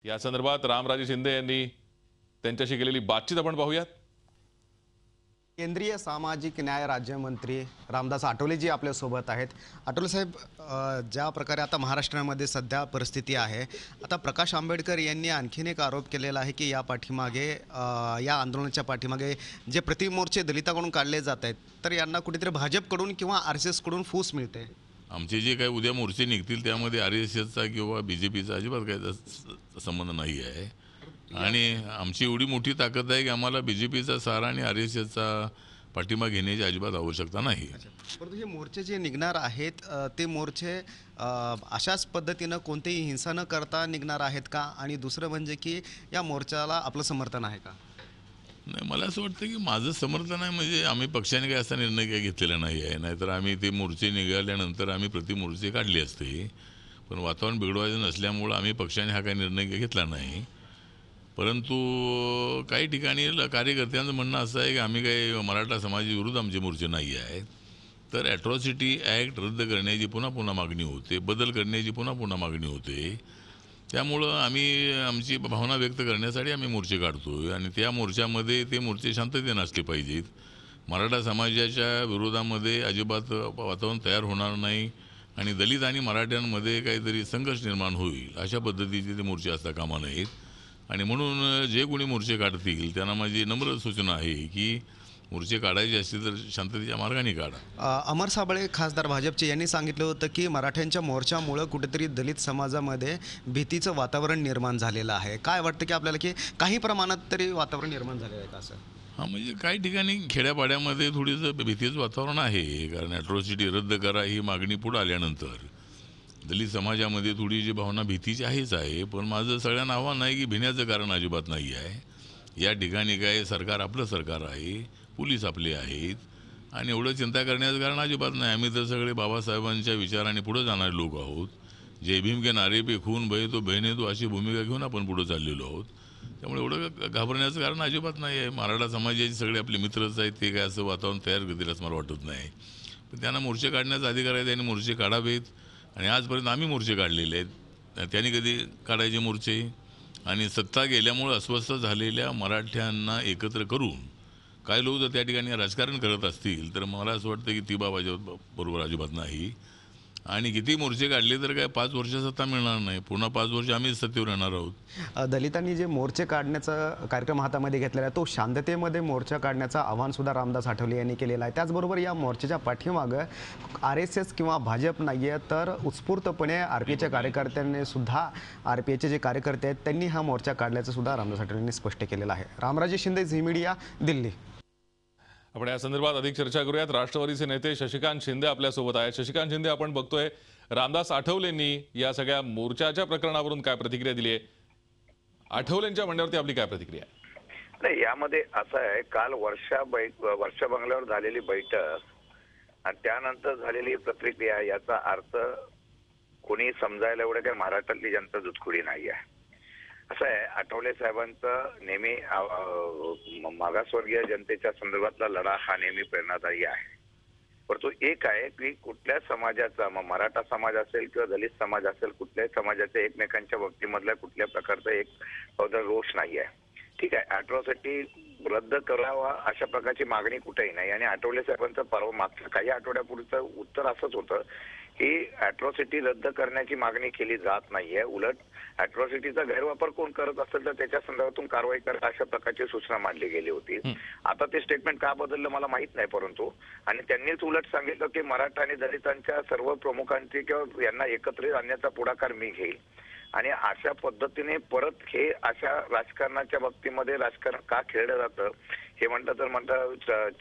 या संदर्भात रामराजे शिंदे यांनी त्यांच्याशी केलेली बातचीत आपण पाहूयात। केंद्रीय सामाजिक न्याय राज्यमंत्री रामदास आठवले आपल्या सोबत आहेत। आठवले साहेब, ज्या प्रकारे आता महाराष्ट्रामध्ये सध्या परिस्थिती आहे, आता प्रकाश आंबेडकर यांनी आणखीन एक आरोप केलेला आहे की या पाठीमागे या आंदोलनाच्या पाठीमागे जे प्रतिमोर्चे दलितांकडून काढले जात आहेत, तर यांना कुठेतरी भाजपकडून किंवा RSS कडून फूस मिळते। आमचे जे काही उद्या मोर्चे निघतील त्यामध्ये RSSचा किंवा BJPचा अजिबात काही संबंध नाही आहे आणि आमची एवढी मोठी ताकद आहे की आम्हाला BJPचा सहारा आणि RSSचा पाठिंबा घेण्याची अजिबात आवश्यकता नाही। परंतु हे मोर्चे जे निघणार आहेत ते मोर्चे अशाच पद्धतीनं कोणतेही हिंसा न करता निघणार आहेत का? आणि दुसरं म्हणजे की या मोर्चाला आपलं समर्थन आहे का? नाही, मला असं वाटतं की माझं समर्थन आहे म्हणजे आम्ही पक्षाने काही असा निर्णय काही घेतलेला नाही आहे, नाहीतर आम्ही ते मोर्चे निघाल्यानंतर आम्ही प्रतिमोर्चे काढले असते, पण वातावरण बिघडवायचं नसल्यामुळं आम्ही पक्षाने हा काही निर्णय घेतला नाही। परंतु काही ठिकाणी कार्यकर्त्यांचं म्हणणं असं आहे की आम्ही काही मराठा समाजाविरुद्ध आमचे मोर्चे नाही आहेत, तर ॲट्रॉसिटी ॲक्ट रद्द करण्याची पुन्हा पुन्हा मागणी होते, बदल करण्याची पुन्हा पुन्हा मागणी होते, त्यामुळं आम्ही आमची भावना व्यक्त करण्यासाठी आम्ही मोर्चे काढतोय आणि त्या मोर्चामध्ये ते मोर्चे शांततेने असले पाहिजेत। मराठा समाजाच्या विरोधामध्ये अजिबात वातावरण तयार होणार नाही आणि दलित आणि मराठ्यांमध्ये काहीतरी संघर्ष निर्माण होईल अशा पद्धतीचे ते मोर्चे असता कामा नयेत आणि म्हणून जे कोणी मोर्चे काढतील त्यांना माझी नम्र सूचना आहे की मोर्चे काढायचे असतील तर शांततेच्या मार्गाने काढा। अमर साबळे खासदार भाजपचे यांनी सांगितलं होतं की मराठ्यांच्या मोर्चामुळे कुठेतरी दलित समाजामध्ये भीतीचं वातावरण निर्माण झालेलं आहे। काय वाटतं की आपल्याला की काही प्रमाणात तरी वातावरण निर्माण झालेलं आहे का असं? हां, म्हणजे काही ठिकाणी खेड्यापाड्यामध्ये थोडीसं भीतीचं वातावरण आहे, कारण ॲट्रॉसिटी रद्द करा ही मागणी पुढे आल्यानंतर दलित समाजामध्ये थोडी जी भावना भीतीची आहेच आहे, पण माझं सगळ्यांना आव्हान आहे की भिण्याचं कारण अजिबात नाही आहे। या ठिकाणी काय सरकार आपलं सरकार आहे, पोलीस आपले आहेत आणि एवढं चिंता करण्याचं कारण अजिबात नाही। आम्ही तर सगळे बाबासाहेबांच्या विचाराने पुढे जाणारे लोक आहोत। जय भीम के नारे पे खून बहे तो बहने तो अशी भूमिका घेऊन आपण पुढे चाललेलो आहोत, त्यामुळे एवढं घाबरण्याचं कारण अजिबात नाही आहे। मराठा समाजाचे सगळे आपले मित्रच आहेत, ते काय असं वातावरण तयार करतील असं मला वाटत नाही, पण त्यांना मोर्चे काढण्याचा अधिकार आहे, त्यांनी मोर्चे काढावेत आणि आजपर्यंत आम्ही मोर्चे काढलेले आहेत। त्यांनी कधी काढायचे मोर्चे आणि सत्ता गेल्यामुळे अस्वस्थ झालेल्या मराठ्यांना एकत्र करून काही लोक जर त्या ठिकाणी राजकारण करत असतील तर मला असं वाटतं की ती बाब बरोबर अजिबात नाही आणि किती मोर्चे काढले तर काय 5 वर्ष सत्ता मिळणार नाही, पुन्हा 5 वर्ष आम्हीच सत्तेवर येणार आहोत। दलितांनी जे मोर्चे काढण्याचा कार्यक्रम हातामध्ये घेतलेला आहे तो शांततेमध्ये मोर्चा काढण्याचं आवाहन सुद्धा रामदास आठवले यांनी केलेलं आहे। त्याचबरोबर या मोर्चाच्या पाठीमागं RSS किंवा भाजप नाही आहे, तर उत्स्फूर्तपणे RPAच्या कार्यकर्त्यांनी सुद्धा RPAचे जे कार्यकर्ते आहेत त्यांनी हा मोर्चा काढल्याचं सुद्धा रामदास आठवले यांनी स्पष्ट केलेलं आहे। Ramraje Shinde, Zee media, Delhi. आपण या संदर्भात अधिक चर्चा करूयात। राष्ट्रवादीचे नेते शशिकांत शिंदे आपल्या सोबत आहेत। शशिकांत शिंदे, आपण बघतोय रामदास आठवलेंनी या सगळ्या मोर्चाच्या प्रकरणावरून काय प्रतिक्रिया दिली आहे? आठवलेंच्या म्हणण्यावरती आपली काय प्रतिक्रिया आहे? नाही, यामध्ये असं आहे, काल वर्षा बंगल्यावर झालेली बैठक आणि त्यानंतर झालेली प्रतिक्रिया याचा अर्थ कोणी समजायला एवढं काही महाराष्ट्रातली जनता जुटकुडी नाही आहे। असं आहे, आठवले साहेबांचं नेहमी मागासवर्गीय जनतेच्या संदर्भातला लढा हा नेहमी प्रेरणादायी आहे, परंतु एक आहे की कुठल्या समाजाचा, मराठा समाज असेल किंवा दलित समाज असेल, कुठल्याही समाजाच्या एकमेकांच्या बाबतीमधल्या कुठल्या प्रकारचा एक रोष नाही आहे। ठीक आहे, ॲट्रॉसिटी रद्द करावा अशा प्रकारची मागणी कुठेही नाही आणि आठवले साहेबांचं परवा मागच्या काही आठवड्यापूर्वीचं उत्तर असंच होतं की ॲट्रॉसिटी रद्द करण्याची मागणी केली जात नाहीये, उलट ॲट्रॉसिटीचा गैरवापर कोण करत असेल तर त्याच्या संदर्भातून कारवाई करा अशा प्रकारची सूचना मांडली गेली होती। आता ते स्टेटमेंट का बदललं मला माहित नाही, परंतु आणि त्यांनीच उलट सांगितलं की मराठा आणि दलितांच्या सर्व प्रमुखांची किंवा यांना एकत्रित आणण्याचा पुढाकार मी घेईल आणि अशा पद्धतीने परत हे अशा राजकारणाच्या बाबतीमध्ये राजकारण का खेळलं जातं हे म्हणता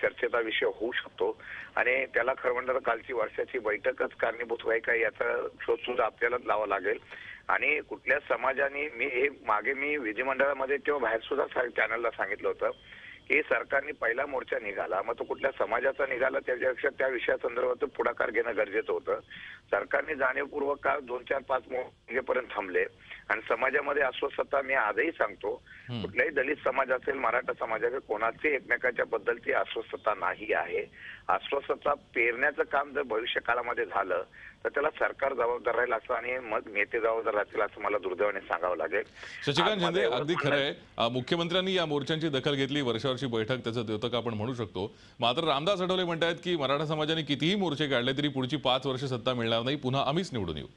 चर्चेचा विषय होऊ शकतो आणि त्याला खरं म्हणलं तर कालची वर्षाची बैठकच कारणीभूत आहे का याचा शोध सुद्धा आपल्याला लावा लागेल। आणि कुठल्या समाजाने मी विधिमंडळामध्ये किंवा बाहेर सुद्धा चॅनलला सांगितलं होतं की सरकारने पहिला मोर्चा निघाला, मग तो कुठल्या समाजाचा निघाला त्याच्यापेक्षा त्या विषयासंदर्भात पुढाकार घेणं गरजेचं होतं। सरकारने जाणीवपूर्वक का 2, 4, 5 मोर्चेपर्यंत थांबले आणि समाजामध्ये अस्वस्थता मी आजही सांगतो, कुठल्याही दलित समाज असेल, मराठा समाज असेल, कोणाची एकमेकांच्या बद्दलची अस्वस्थता नाही आहे अस्वस्थता पेरण्याचं काम जर भविष्य काळामध्ये झालं तर त्याला सरकार जबाबदार राहील असं आणि मग नेते जबाबदार राहतील असं मला दुर्दैवाने सांगावं लागेल. शशिकांत आज शिंदे, माझं एवढंच अगदी म्हणणं खरं आहे. आहे. मुख्यमंत्र्यांनी या मोर्चांची दखल घेतली, वर्षावर्षी बैठक त्याचं द्योतक आपण म्हणू शकतो. मात्र रामदास आठवले म्हणतायत की मराठा समाजाने कितीही मोर्चे काढले तरी पुढची 5 वर्ष सत्ता मिळणार नाही, पुन्हा आम्हीच निवडून येऊ.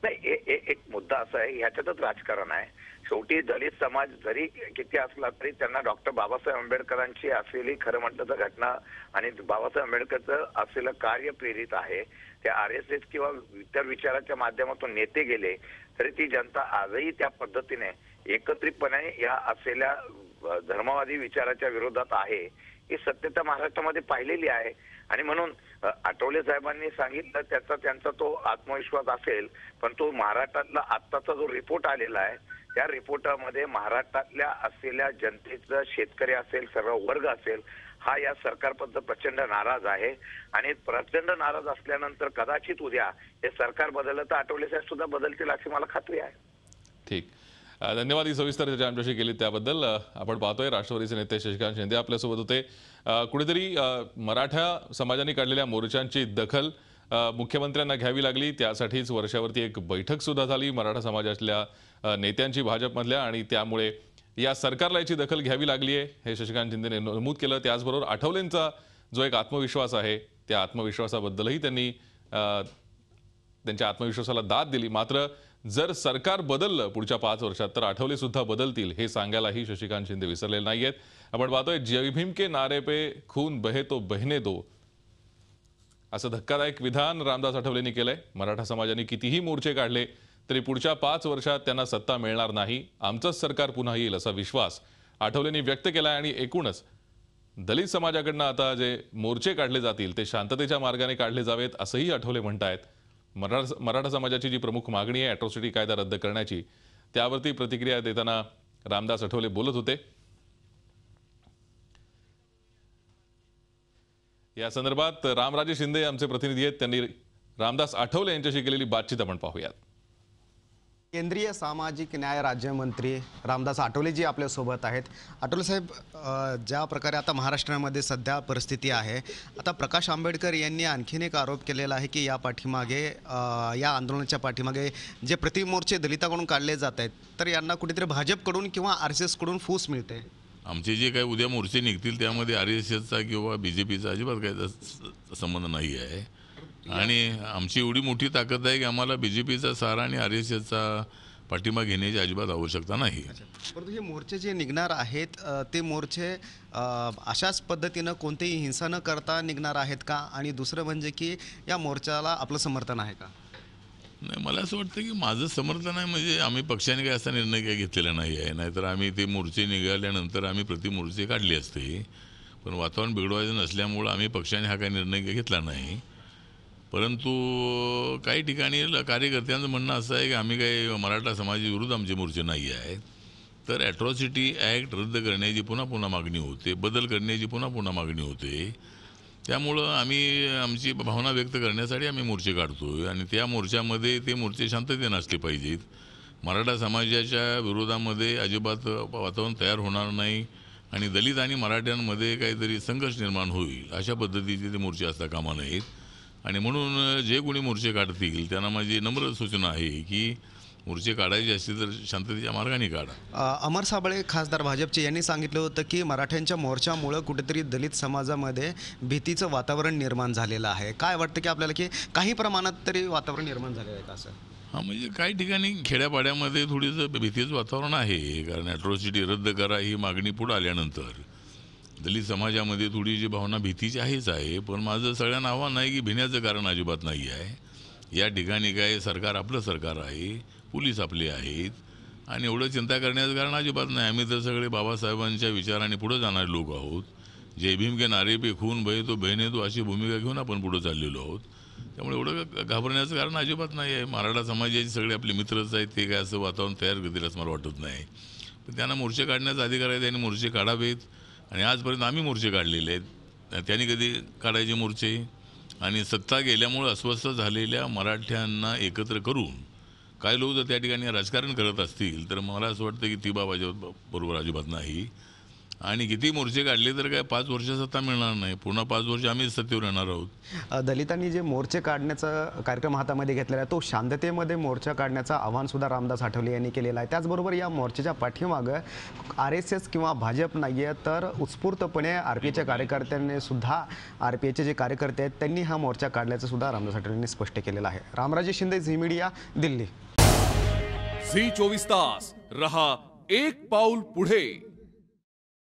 नाही, एक मुद्दा असा आहे, ह्याच्यातच राजकारण आहे. शेवटी दलित समाज जरी किती असला तरी त्यांना डॉक्टर बाबासाहेब आंबेडकरांची असलेली खरं म्हटलं तर घटना आणि बाबासाहेब आंबेडकरचं असलेलं कार्य प्रेरित आहे. त्या RSS किंवा इतर विचाराच्या माध्यमातून नेते गेले तरी ती जनता आजही त्या पद्धतीने एकत्रितपणे या असलेल्या धर्मवादी विचाराच्या विरोधात आहे. ही सत्यता महाराष्ट्रामध्ये पाहिलेली आहे आणि म्हणून आठवले साहेबांनी सांगितलं त्यांचा तो आत्मविश्वास असेल, पण तो महाराष्ट्रातला आत्ताचा जो रिपोर्ट आलेला आहे त्या रिपोर्टामध्ये महाराष्ट्रातल्या असलेल्या जनतेचं, शेतकरी असेल, सर्व वर्ग असेल, हा या सरकारबद्दल प्रचंड नाराज आहे आणि प्रचंड नाराज असल्यानंतर कदाचित उद्या हे सरकार बदललं तर आठवले साहेब सुद्धा बदलतील अशी मला खात्री आहे. ठीक, धन्यवाद. ही सविस्तर चर्चा आमच्याशी केली त्याबद्दल. आपण पाहतोय राष्ट्रवादीचे नेते शशिकांत शिंदे आपल्यासोबत होते. कुठेतरी मराठा समाजाने काढलेल्या मोर्चांची दखल मुख्यमंत्र्यांना घ्यावी लागली, त्यासाठीच वर्षावरती एक बैठक सुद्धा झाली मराठा समाजातल्या नेत्यांची भाजपमधल्या, आणि त्यामुळे या सरकारला याची दखल घ्यावी लागली आहे हे शशिकांत शिंदेने नमूद केलं. त्याचबरोबर आठवलेंचा जो एक आत्मविश्वास आहे त्या आत्मविश्वासाबद्दलही त्यांनी त्यांच्या आत्मविश्वासाला दाद दिली. मात्र जर सरकार बदललं पुढच्या 5 वर्षात तर आठवले सुद्धा बदलतील हे सांगायलाही शशिकांत शिंदे विसरलेले नाहीयेत. आपण पाहतोय जय भीम के नारे पे खून बहे तो बहने दो असं धक्कादायक विधान रामदास आठवलेंनी केलंय. मराठा समाजाने कितीही मोर्चे काढले तरी पुढच्या 5 वर्षात त्यांना सत्ता मिळणार नाही, आमचंच सरकार पुन्हा येईल असा विश्वास आठवलेंनी व्यक्त केलाय. आणि एकूणच दलित समाजाकडनं आता जे मोर्चे काढले जातील ते शांततेच्या मार्गाने काढले जावेत असंही आठवले म्हणतायत. मराठा समाजाची जी प्रमुख मागणी आहे अॅट्रॉसिटी कायदा रद्द करण्याची, त्यावरती प्रतिक्रिया देताना रामदास आठवले बोलत होते. या संदर्भात रामराजे शिंदे आमचे प्रतिनिधी आहेत, त्यांनी रामदास आठवले यांच्याशी केलेली बातचीत आपण पाहूयात. केंद्रीय सामाजिक न्याय राज्यमंत्री रामदास आठवलेजी आपल्यासोबत आहेत. आठवले साहेब, ज्या प्रकारे आता महाराष्ट्रामध्ये सध्या परिस्थिती आहे, आता प्रकाश आंबेडकर यांनी आणखीन एक आरोप केलेला आहे की या पाठीमागे या आंदोलनाच्या पाठीमागे जे प्रतिमोर्चे दलिताकडून काढले जात आहेत तर यांना कुठेतरी भाजपकडून किंवा RSSकडून फूस मिळते. आमचे जे काही उद्या मोर्चे निघतील त्यामध्ये RSSचा किंवा BJPचा अजिबात काही संबंध नाही आहे. आणि आमची एवढी मोठी ताकद आहे की आम्हाला BJPचा सहारा आणि RSSचा पाठिंबा घेण्याची अजिबात आवश्यकता नाही. परंतु हे मोर्चे जे निघणार आहेत ते मोर्चे अशाच पद्धतीनं कोणतीही हिंसा न करता निघणार आहेत का? आणि दुसरं म्हणजे की या मोर्चाला आपलं समर्थन आहे का? नाही, मला असं वाटतं की माझं समर्थन आहे म्हणजे आम्ही पक्षाने काही असा निर्णय काही घेतलेला नाही आहे. नाहीतर आम्ही ते मोर्चे निघाल्यानंतर आम्ही प्रतिमोर्चे काढले असते, पण वातावरण बिघडवायचं नसल्यामुळं आम्ही पक्षाने हा काही निर्णय घेतला नाही. परंतु काही ठिकाणी कार्यकर्त्यांचं म्हणणं असं आहे की आम्ही काही मराठा समाजाविरुद्ध आमचे मोर्चे नाही आहेत, तर ॲट्रॉसिटी ॲक्ट रद्द करण्याची पुन्हा पुन्हा मागणी होते, बदल करण्याची पुन्हा पुन्हा मागणी होते. त्यामुळं आम्ही आमची भावना व्यक्त करण्यासाठी आम्ही मोर्चे काढतो आणि त्या मोर्चामध्ये ते मोर्चे शांततेने असले पाहिजेत. मराठा समाजाच्या विरोधामध्ये अजिबात वातावरण तयार होणार नाही आणि दलित आणि मराठ्यांमध्ये काहीतरी संघर्ष निर्माण होईल अशा पद्धतीचे ते मोर्चे असता कामा नयेत. आणि म्हणून जे कोणी मोर्चे काढतील त्यांना माझी नम्र सूचना आहे की मोर्चे काढायचे असतील तर शांततेच्या मार्गाने काढा. अमर साबळे खासदार भाजपचे यांनी सांगितलं होतं की मराठ्यांच्या मोर्चामुळं कुठेतरी दलित समाजामध्ये भीतीचं वातावरण निर्माण झालेलं आहे. काय वाटतं की आपल्याला की काही प्रमाणात तरी वातावरण निर्माण झालेलं आहे का असं? हां, म्हणजे काही ठिकाणी खेड्यापाड्यामध्ये थोडीसं भीतीचं वातावरण आहे, कारण ॲट्रॉसिटी रद्द करा ही मागणी पुढे आल्यानंतर दलित समाजामध्ये थोडी जी भावना भीतीची आहे. पण माझं सगळ्यांना आव्हान आहे की भिण्याचं कारण अजिबात नाही आहे. या ठिकाणी काय सरकार आपलं सरकार आहे, पोलीस आपले आहेत आणि एवढं चिंता करण्याचं कारण अजिबात नाही. आम्ही तर सगळे बाबासाहेबांच्या विचाराने पुढे जाणारे लोक आहोत. जय भीम के नारे पे खून बहे तो बहने दो अशी भूमिका घेऊन आपण पुढे चाललेलो आहोत. त्यामुळे एवढं घाबरण्याचं कारण अजिबात नाही आहे. मराठा समाजाचे सगळे आपले मित्रच आहेत, ते काय असं वातावरण तयार करतील असं मला वाटत नाही. पण त्यांना मोर्चे काढण्याचा अधिकार आहे, त्यांनी मोर्चे काढावेत आणि आजपर्यंत आम्ही मोर्चे काढलेले आहेत. त्यांनी कधी काढायचे मोर्चे? आणि सत्ता गेल्यामुळे अस्वस्थ झालेल्या मराठ्यांना एकत्र करून काही लोक जर त्या ठिकाणी राजकारण करत असतील तर मला असं वाटतं की ती बाब बरोबर अजिबात नाही. आणि किती मोर्चे काढले तर काय 5 वर्ष सत्ता मिळणार नाही. पुन्हा 5 वर्ष आम्हीच सत्तेवर येणार आहोत. दलितांनी जे मोर्चे काढण्याचा कार्यक्रम हातामध्ये घेतलेला आहे तो शांततेमध्ये मोर्चा काढण्याचं आवाहन सुद्धा रामदास आठवले यांनी केलेलं आहे. त्याचबरोबर या मोर्चाच्या पाठीमागं RSS किंवा भाजप नाही आहे, तर उत्स्फूर्तपणे RPAच्या कार्यकर्त्यांनी सुद्धा RPAचे जे कार्यकर्ते आहेत त्यांनी हा मोर्चा काढल्याचं सुद्धा रामदास आठवले यांनी स्पष्ट केलेलं आहे. Ramraje Shinde, Zee media, Delhi. Zee 24 तास रहा एक पाऊल पुढे.